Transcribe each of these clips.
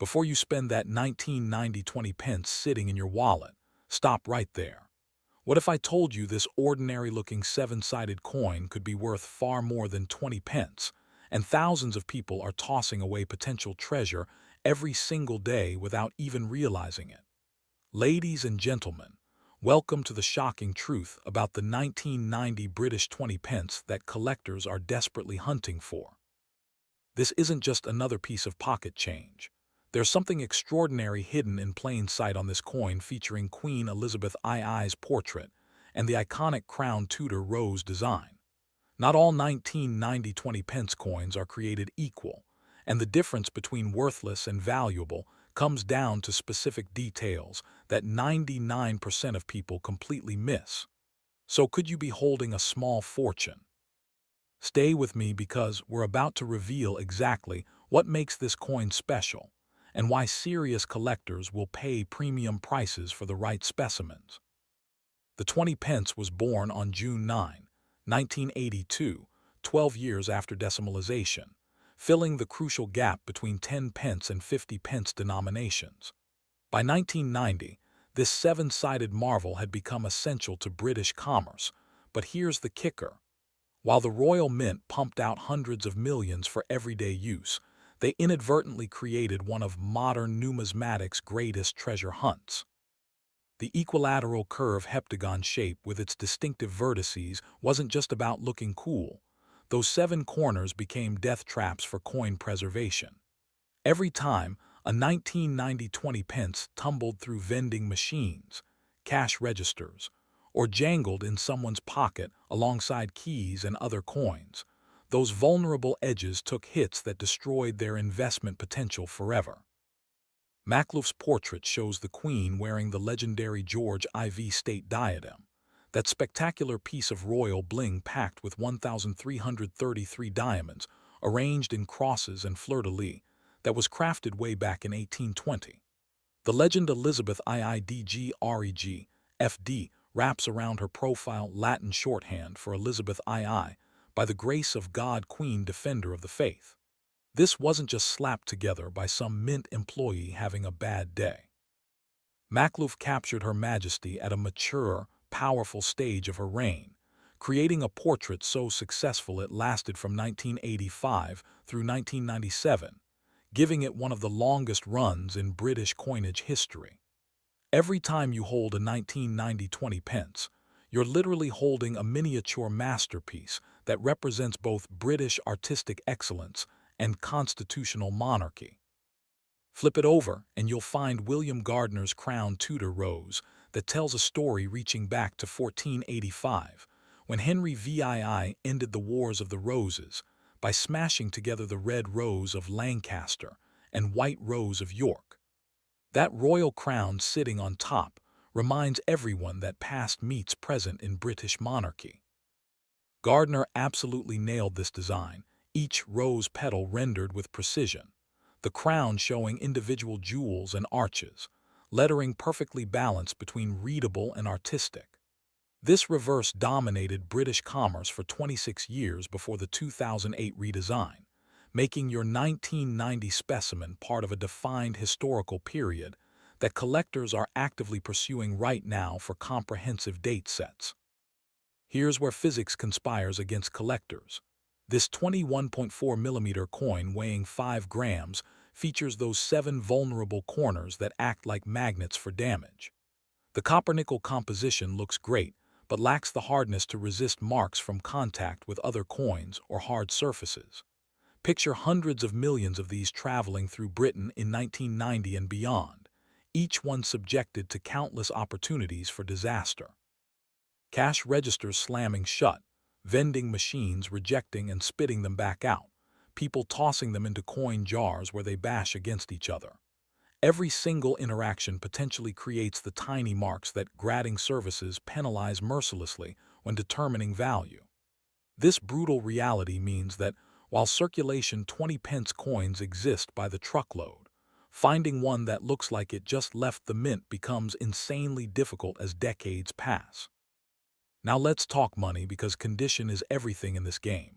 Before you spend that 1990 20 pence sitting in your wallet, stop right there. What if I told you this ordinary-looking seven-sided coin could be worth far more than 20 pence, and thousands of people are tossing away potential treasure every single day without even realizing it? Ladies and gentlemen, welcome to the shocking truth about the 1990 British 20 pence that collectors are desperately hunting for. This isn't just another piece of pocket change. There's something extraordinary hidden in plain sight on this coin, featuring Queen Elizabeth II's portrait and the iconic crown Tudor rose design. Not all 1990 20 pence coins are created equal, and the difference between worthless and valuable comes down to specific details that 99% of people completely miss. So could you be holding a small fortune? Stay with me, because we're about to reveal exactly what makes this coin special and why serious collectors will pay premium prices for the right specimens. The 20 pence was born on June 9, 1982, 12 years after decimalization, filling the crucial gap between 10 pence and 50 pence denominations. By 1990, this seven-sided marvel had become essential to British commerce, but here's the kicker. While the Royal Mint pumped out hundreds of millions for everyday use, they inadvertently created one of modern numismatics' greatest treasure hunts. The equilateral curve heptagon shape with its distinctive vertices wasn't just about looking cool. Those seven corners became death traps for coin preservation. Every time a 1990 20 pence tumbled through vending machines, cash registers, or jangled in someone's pocket alongside keys and other coins, those vulnerable edges took hits that destroyed their investment potential forever. Makhlouf's portrait shows the Queen wearing the legendary George IV state diadem, that spectacular piece of royal bling packed with 1,333 diamonds arranged in crosses and fleur-de-lis that was crafted way back in 1820. The legend Elizabeth IIDG REG FD wraps around her profile, Latin shorthand for Elizabeth II, by the grace of God, Queen, Defender of the Faith. This wasn't just slapped together by some mint employee having a bad day. Makhlouf captured Her Majesty at a mature, powerful stage of her reign, creating a portrait so successful it lasted from 1985 through 1997, giving it one of the longest runs in British coinage history. Every time you hold a 1990 20 pence, you're literally holding a miniature masterpiece that represents both British artistic excellence and constitutional monarchy. Flip it over and you'll find William Gardner's crown Tudor rose that tells a story reaching back to 1485, when Henry VII ended the Wars of the Roses by smashing together the red rose of Lancaster and white rose of York. That royal crown sitting on top reminds everyone that past meets present in British monarchy. Gardner absolutely nailed this design, each rose petal rendered with precision, the crown showing individual jewels and arches, lettering perfectly balanced between readable and artistic. This reverse dominated British commerce for 26 years before the 2008 redesign, making your 1990 specimen part of a defined historical period that collectors are actively pursuing right now for comprehensive date sets. Here's where physics conspires against collectors. This 21.4mm coin weighing 5 grams features those 7 vulnerable corners that act like magnets for damage. The copper-nickel composition looks great, but lacks the hardness to resist marks from contact with other coins or hard surfaces. Picture hundreds of millions of these traveling through Britain in 1990 and beyond, each one subjected to countless opportunities for disaster. Cash registers slamming shut, vending machines rejecting and spitting them back out, people tossing them into coin jars where they bash against each other. Every single interaction potentially creates the tiny marks that grading services penalize mercilessly when determining value. This brutal reality means that while circulation 20 pence coins exist by the truckload, finding one that looks like it just left the mint becomes insanely difficult as decades pass. Now let's talk money, because condition is everything in this game.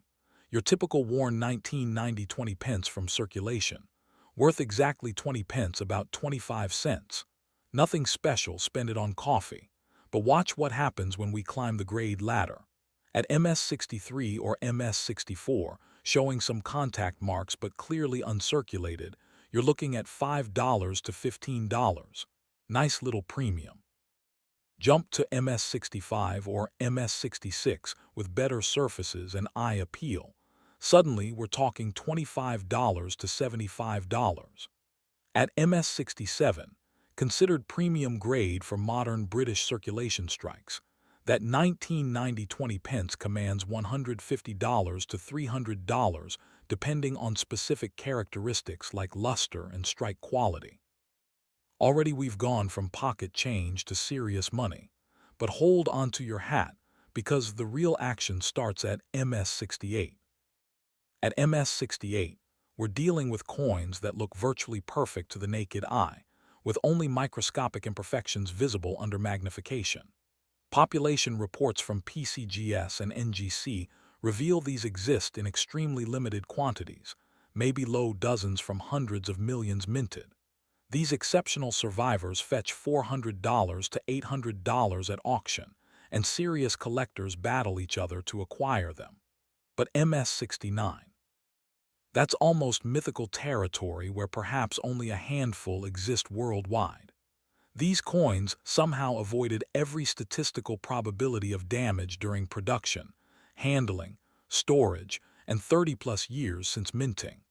Your typical worn 1990 20 pence from circulation, Worth exactly 20 pence, about 25 cents. Nothing special, spend it on coffee. But watch what happens when we climb the grade ladder. At MS63 or MS64, showing some contact marks but clearly uncirculated, you're looking at $5 to $15. Nice little premium. Jump to MS65 or MS66 with better surfaces and eye appeal. Suddenly, we're talking $25 to $75. At MS67, considered premium grade for modern British circulation strikes, that 1990 20 pence commands $150 to $300 depending on specific characteristics like luster and strike quality. Already we've gone from pocket change to serious money, but hold onto your hat because the real action starts at MS68. At MS68, we're dealing with coins that look virtually perfect to the naked eye, with only microscopic imperfections visible under magnification. Population reports from PCGS and NGC reveal these exist in extremely limited quantities, maybe low dozens from hundreds of millions minted. These exceptional survivors fetch $400 to $800 at auction, and serious collectors battle each other to acquire them. But MS69, that's almost mythical territory where perhaps only a handful exist worldwide. These coins somehow avoided every statistical probability of damage during production, handling, storage, and 30-plus years since minting.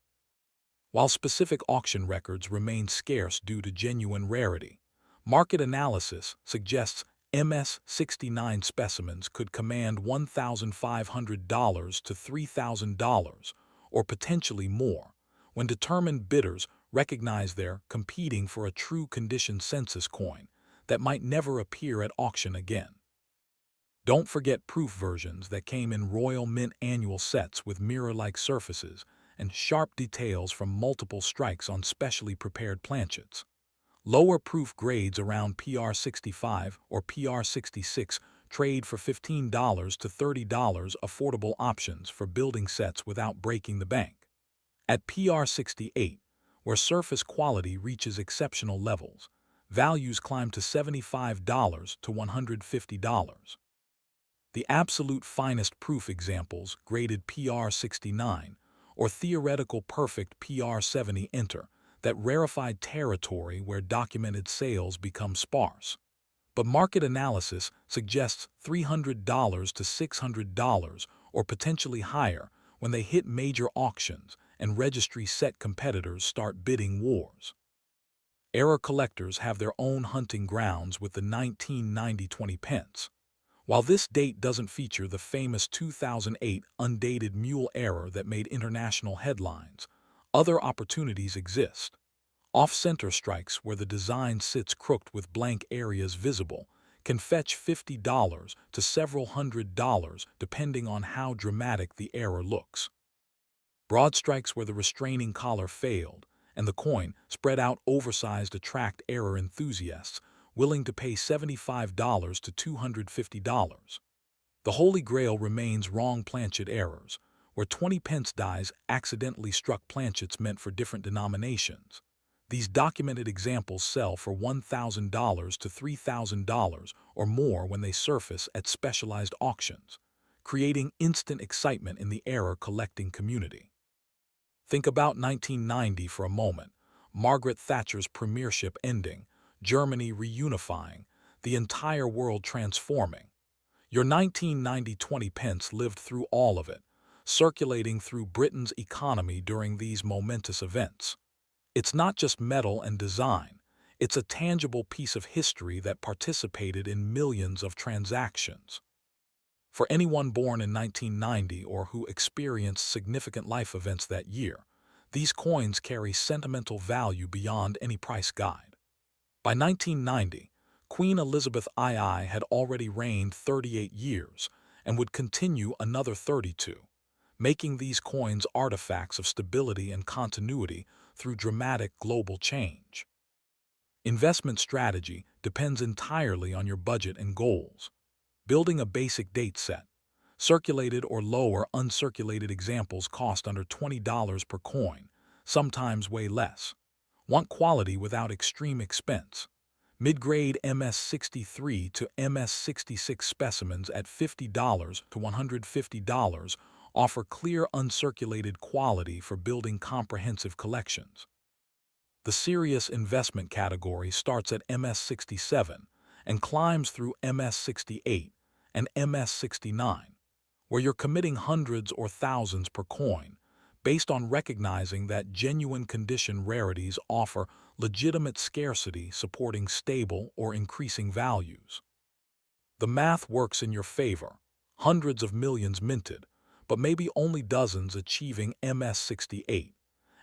While specific auction records remain scarce due to genuine rarity, market analysis suggests MS69 specimens could command $1,500 to $3,000, or potentially more, when determined bidders recognize they're competing for a true condition census coin that might never appear at auction again. Don't forget proof versions that came in Royal Mint annual sets with mirror-like surfaces and sharp details from multiple strikes on specially prepared planchets. Lower proof grades around PR65 or PR66 trade for $15 to $30, affordable options for building sets without breaking the bank. At PR68, where surface quality reaches exceptional levels, values climb to $75 to $150. The absolute finest proof examples, graded PR69, or theoretical perfect PR70, enter that rarefied territory where documented sales become sparse. But market analysis suggests $300 to $600, or potentially higher, when they hit major auctions and registry set competitors start bidding wars. Era collectors have their own hunting grounds with the 1990 20 pence. While this date doesn't feature the famous 2008 undated mule error that made international headlines, other opportunities exist. Off-center strikes where the design sits crooked with blank areas visible can fetch $50 to several $100 depending on how dramatic the error looks. Broad strikes where the restraining collar failed and the coin spread out oversized attract error enthusiasts willing to pay $75 to $250. The holy grail remains wrong planchet errors, where 20 pence dies accidentally struck planchets meant for different denominations. These documented examples sell for $1,000 to $3,000 or more when they surface at specialized auctions, creating instant excitement in the error collecting community. Think about 1990 for a moment, Margaret Thatcher's premiership ending, Germany reunifying, the entire world transforming. Your 1990 20 pence lived through all of it, circulating through Britain's economy during these momentous events. It's not just metal and design, it's a tangible piece of history that participated in millions of transactions. For anyone born in 1990 or who experienced significant life events that year, these coins carry sentimental value beyond any price guide. By 1990, Queen Elizabeth II had already reigned 38 years and would continue another 32, making these coins artifacts of stability and continuity through dramatic global change. Investment strategy depends entirely on your budget and goals. Building a basic date set, circulated or lower uncirculated examples cost under $20 per coin, sometimes way less. Want quality without extreme expense? Mid-grade MS63 to MS66 specimens at $50 to $150 offer clear uncirculated quality for building comprehensive collections. The serious investment category starts at MS67 and climbs through MS68 and MS69, where you're committing hundreds or thousands per coin, based on recognizing that genuine condition rarities offer legitimate scarcity supporting stable or increasing values. The math works in your favor. Hundreds of millions minted, but maybe only dozens achieving MS68,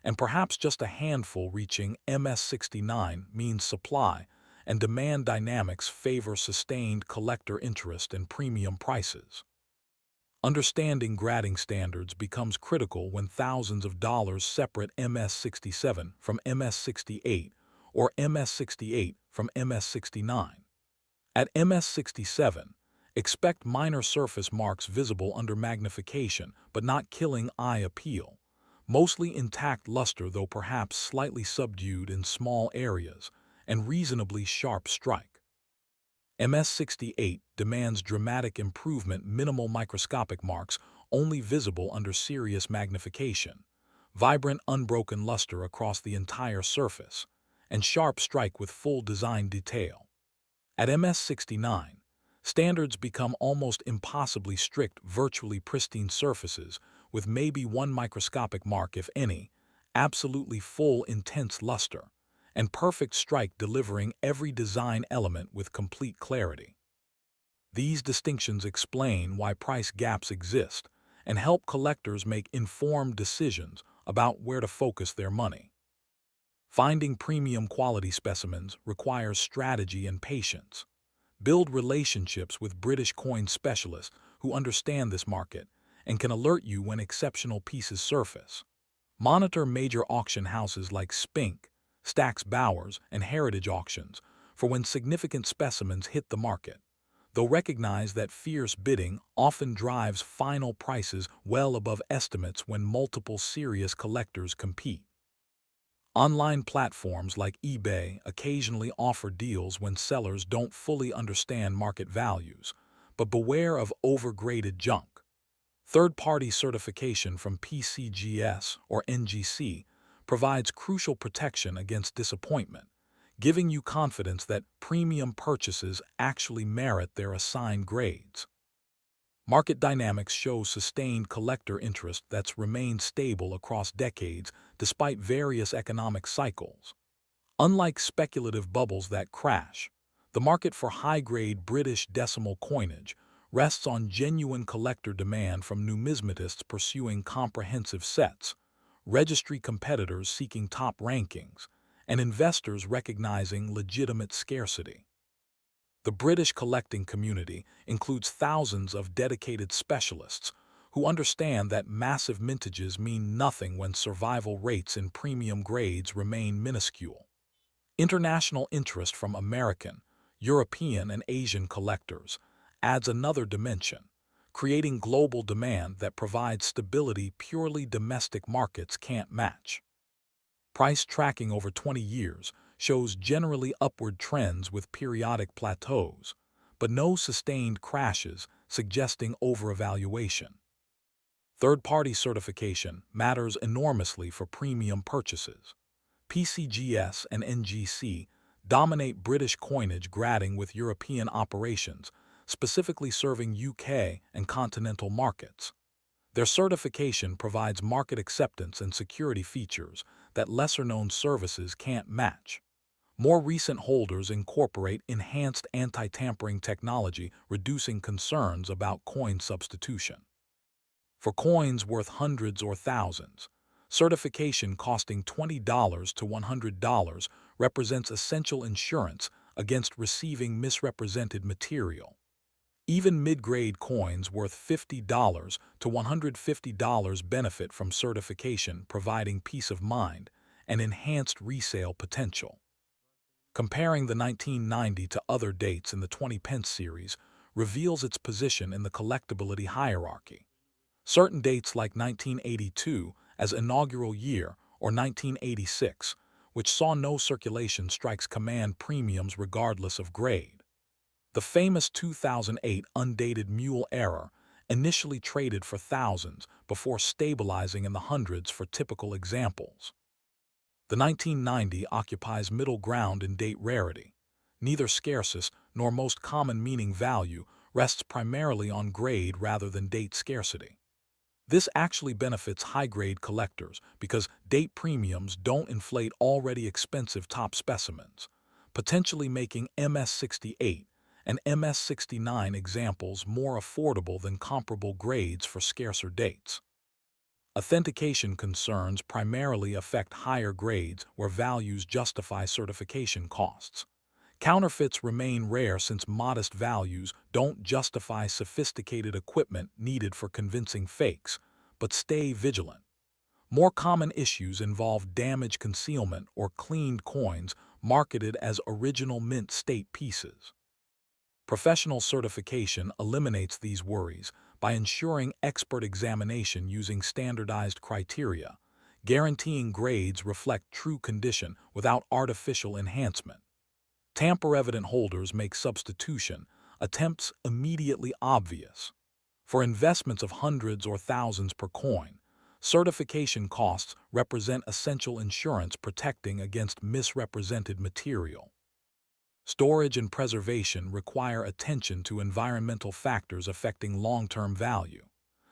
and perhaps just a handful reaching MS69 means supply and demand dynamics favor sustained collector interest and premium prices. Understanding grading standards becomes critical when thousands of dollars separate MS67 from MS68 or MS68 from MS69. At MS67, expect minor surface marks visible under magnification but not killing eye appeal, mostly intact luster though perhaps slightly subdued in small areas, and reasonably sharp strike. MS68 demands dramatic improvement, minimal microscopic marks only visible under serious magnification, vibrant unbroken luster across the entire surface, and sharp strike with full design detail. At MS69, standards become almost impossibly strict, virtually pristine surfaces with maybe one microscopic mark if any, absolutely full intense luster, and perfect strike delivering every design element with complete clarity. These distinctions explain why price gaps exist and help collectors make informed decisions about where to focus their money. Finding premium quality specimens requires strategy and patience. Build relationships with British coin specialists who understand this market and can alert you when exceptional pieces surface. Monitor major auction houses like Spink, Stack's Bowers, and Heritage Auctions for when significant specimens hit the market, though recognize that fierce bidding often drives final prices well above estimates when multiple serious collectors compete. Online platforms like eBay occasionally offer deals when sellers don't fully understand market values, but beware of overgraded junk. Third-party certification from PCGS or NGC provides crucial protection against disappointment, giving you confidence that premium purchases actually merit their assigned grades. Market dynamics show sustained collector interest that's remained stable across decades despite various economic cycles. Unlike speculative bubbles that crash, the market for high-grade British decimal coinage rests on genuine collector demand from numismatists pursuing comprehensive sets, registry competitors seeking top rankings, and investors recognizing legitimate scarcity. The British collecting community includes thousands of dedicated specialists who understand that massive mintages mean nothing when survival rates in premium grades remain minuscule. International interest from American, European, and Asian collectors adds another dimension, creating global demand that provides stability purely domestic markets can't match. Price tracking over 20 years shows generally upward trends with periodic plateaus, but no sustained crashes suggesting overvaluation. Third-party certification matters enormously for premium purchases. PCGS and NGC dominate British coinage grading with European operations, specifically serving UK and continental markets. Their certification provides market acceptance and security features that lesser-known services can't match. More recent holders incorporate enhanced anti-tampering technology, reducing concerns about coin substitution. For coins worth hundreds or thousands, certification costing $20 to $100 represents essential insurance against receiving misrepresented material. Even mid-grade coins worth $50 to $150 benefit from certification, providing peace of mind and enhanced resale potential. Comparing the 1990 to other dates in the 20 Pence series reveals its position in the collectability hierarchy. Certain dates like 1982 as inaugural year or 1986, which saw no circulation, strikes command premiums regardless of grade. The famous 2008 undated Mule error initially traded for thousands before stabilizing in the hundreds for typical examples. The 1990 occupies middle ground in date rarity. Neither scarcest nor most common meaning value rests primarily on grade rather than date scarcity. This actually benefits high-grade collectors because date premiums don't inflate already expensive top specimens, potentially making MS68 and MS69 examples more affordable than comparable grades for scarcer dates. Authentication concerns primarily affect higher grades where values justify certification costs. Counterfeits remain rare since modest values don't justify sophisticated equipment needed for convincing fakes, but stay vigilant. More common issues involve damage concealment or cleaned coins marketed as original mint state pieces. Professional certification eliminates these worries by ensuring expert examination using standardized criteria, guaranteeing grades reflect true condition without artificial enhancement. Tamper-evident holders make substitution attempts immediately obvious. For investments of hundreds or thousands per coin, certification costs represent essential insurance protecting against misrepresented material. Storage and preservation require attention to environmental factors affecting long-term value.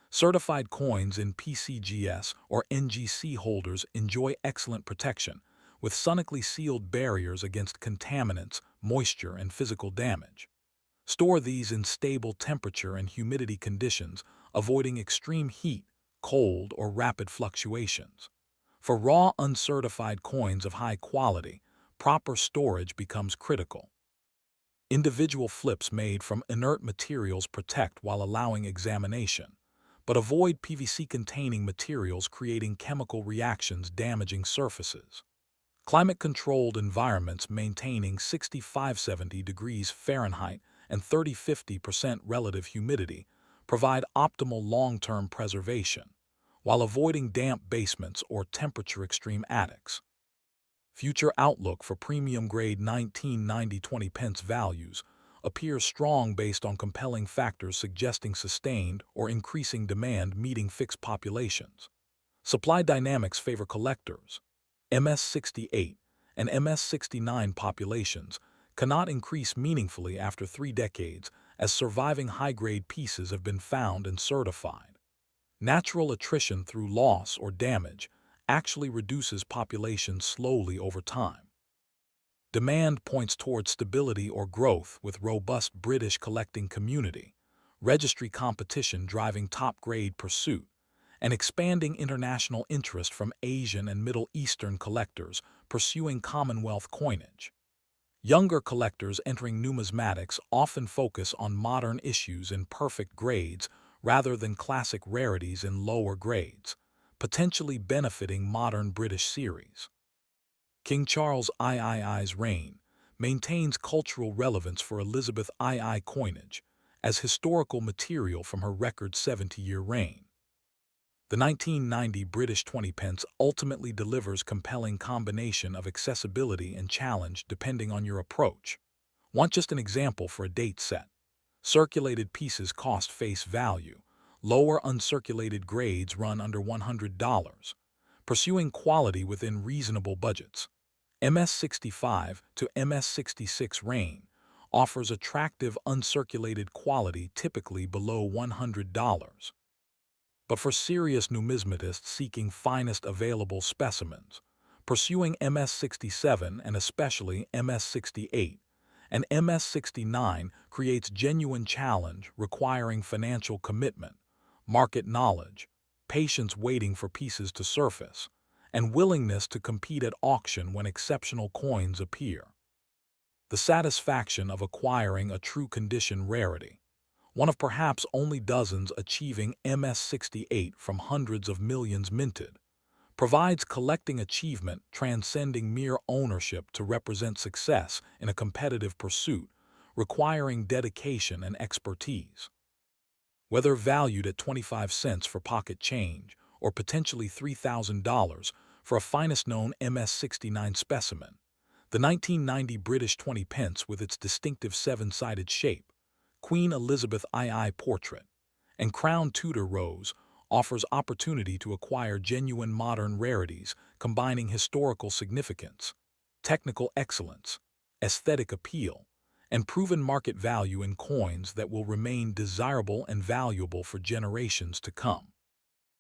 Certified coins in PCGS or NGC holders enjoy excellent protection, with sonically sealed barriers against contaminants, moisture, and physical damage. Store these in stable temperature and humidity conditions, avoiding extreme heat, cold, or rapid fluctuations. For raw, uncertified coins of high quality, proper storage becomes critical. Individual flips made from inert materials protect while allowing examination, but avoid PVC-containing materials creating chemical reactions damaging surfaces. Climate-controlled environments maintaining 65-70 degrees Fahrenheit and 30-50% relative humidity provide optimal long-term preservation, while avoiding damp basements or temperature-extreme attics. Future outlook for premium-grade 1990 20 pence values appears strong based on compelling factors suggesting sustained or increasing demand meeting fixed populations. Supply dynamics favor collectors. MS68 and MS69 populations cannot increase meaningfully after 3 decades as surviving high-grade pieces have been found and certified. Natural attrition through loss or damage actually reduces populations slowly over time. Demand points toward stability or growth with robust British collecting community, registry competition driving top-grade pursuit, and expanding international interest from Asian and Middle Eastern collectors pursuing Commonwealth coinage. Younger collectors entering numismatics often focus on modern issues in perfect grades rather than classic rarities in lower grades, potentially benefiting modern British series. King Charles III's reign maintains cultural relevance for Elizabeth II coinage as historical material from her record 70-year reign. The 1990 British 20 pence ultimately delivers compelling combination of accessibility and challenge depending on your approach. Want just an example for a date set? Circulated pieces cost face value. Lower uncirculated grades run under $100. Pursuing quality within reasonable budgets. MS65 to MS66 reign offers attractive uncirculated quality typically below $100. But for serious numismatists seeking finest available specimens, pursuing MS67 and especially MS68 and MS69 creates genuine challenge requiring financial commitment, market knowledge, patience waiting for pieces to surface, and willingness to compete at auction when exceptional coins appear. The satisfaction of acquiring a true condition rarity, one of perhaps only dozens achieving MS68 from hundreds of millions minted, provides collecting achievement transcending mere ownership to represent success in a competitive pursuit, requiring dedication and expertise. Whether valued at 25 cents for pocket change or potentially $3,000 for a finest-known MS69 specimen. The 1990 British 20 pence with its distinctive seven-sided shape, Queen Elizabeth II portrait, and crown Tudor rose offers opportunity to acquire genuine modern rarities combining historical significance, technical excellence, aesthetic appeal, and proven market value in coins that will remain desirable and valuable for generations to come.